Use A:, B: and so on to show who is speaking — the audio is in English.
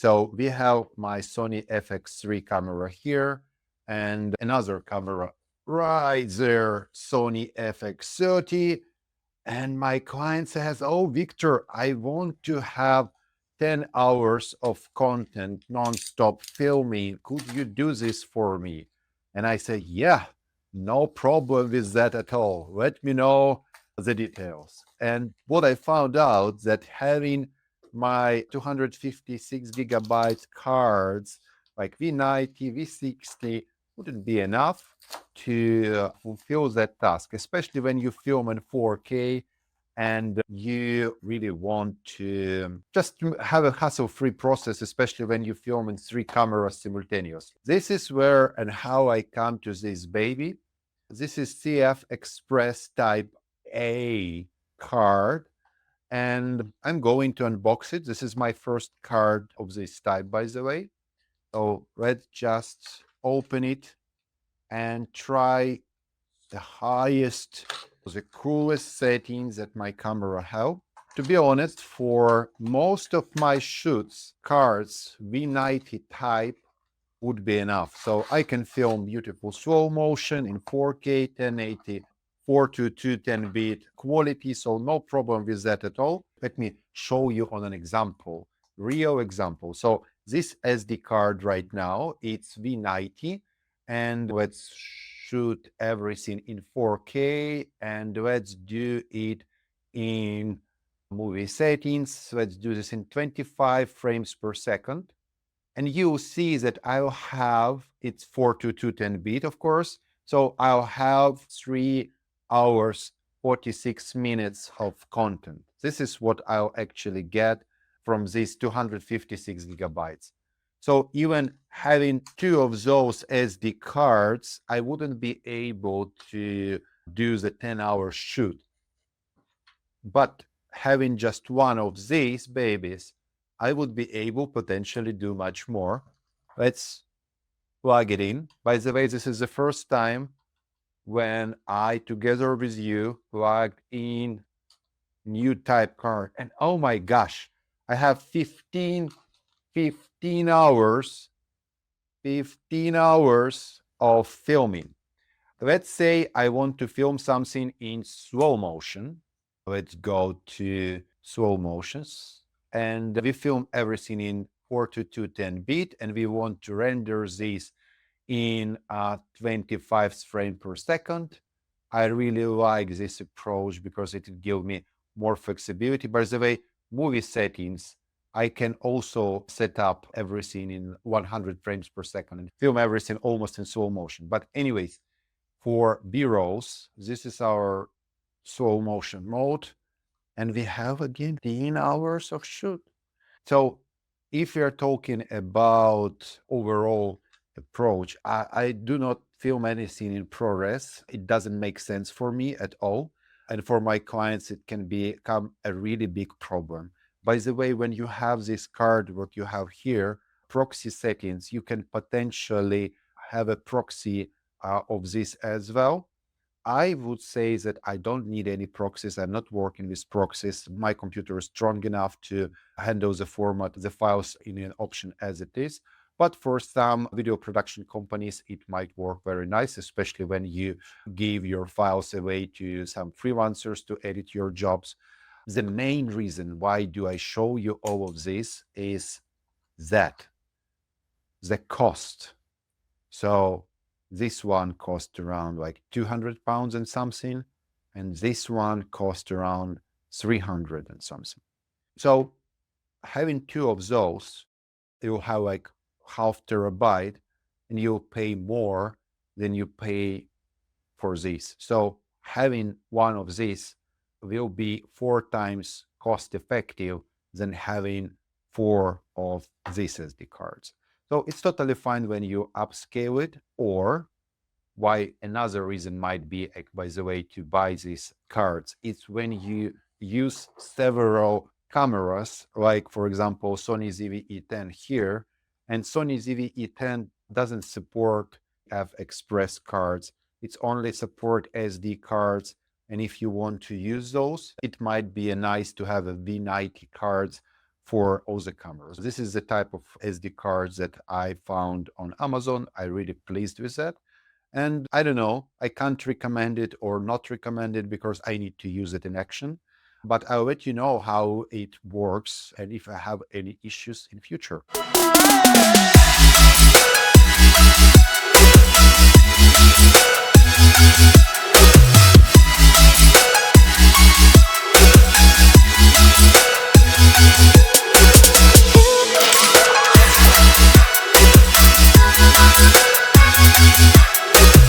A: So we have my Sony FX3 camera here and another camera right there, Sony FX30. And my client says, oh, Victor, I want to have 10 hours of content, nonstop filming. Could you do this for me? And I say, yeah, no problem with that at all. Let me know the details. And what I found out that having my 256 gigabyte cards like V90, V60 wouldn't be enough to fulfill that task, especially when you film in 4K and you really want to just have a hassle-free process, especially when you film in 3 cameras simultaneously. This is where and how I come to this baby. This is CFexpress Type A card, and I'm going to unbox it. This is my first card of this type, by the way. So let's just open it and try the highest, the coolest settings that my camera have. To be honest, for most of my shoots, cards V90 type would be enough. So I can film beautiful slow motion in 4K, 1080, 422 10-bit quality, so no problem with that at all. Let me show you on an example, real example. So this SD card right now, it's V90, and let's shoot everything in 4K, and let's do it in movie settings. Let's do this in 25 frames per second. And you'll see that I'll have, it's 422 10-bit, of course. So I'll have 3 hours, 46 minutes of content. This is what I'll actually get from these 256 gigabytes. So even having 2 of those SD cards, I wouldn't be able to do the 10-hour shoot. But having just one of these babies, I would be able potentially do much more. Let's plug it in. By the way, this is the first time when I, together with you, plugged in new type card. And oh my gosh, I have 15 hours of filming. Let's say I want to film something in slow motion. Let's go to slow motions, and we film everything in 422 10-bit, and we want to render this in 25 frames per second. I really like this approach because it gives me more flexibility. By the way, movie settings, I can also set up everything in 100 frames per second and film everything almost in slow motion. But anyways, for B-rolls, this is our slow motion mode, and we have again 10 hours of shoot. So if we are talking about overall approach, I do not film anything in ProRes. It doesn't make sense for me at all. And for my clients, it can become a really big problem. By the way, when you have this card, what you have here, proxy settings, you can potentially have a proxy of this as well. I would say that I don't need any proxies. I'm not working with proxies. My computer is strong enough to handle the format, the files in an option as it is. But for some video production companies, it might work very nice, especially when you give your files away to some freelancers to edit your jobs. The main reason why do I show you all of this is that the cost. So this one cost around like 200 pounds and something, and this one cost around 300 and something. So having 2 of those, you'll have like half terabyte, and you'll pay more than you pay for this. So having one of these will be 4 times cost effective than having 4 of these SD cards. So it's totally fine when you upscale it, or why another reason might be, by the way, to buy these cards. It's when you use several cameras, like for example, Sony ZV-E10 here, and Sony ZV-E10 doesn't support FXpress cards. It's only support SD cards. And if you want to use those, it might be nice to have a V90 cards for all the cameras. This is the type of SD cards that I found on Amazon. I'm really pleased with that. And I don't know, I can't recommend it or not recommend it because I need to use it in action. But I'll let you know how it works and if I have any issues in future.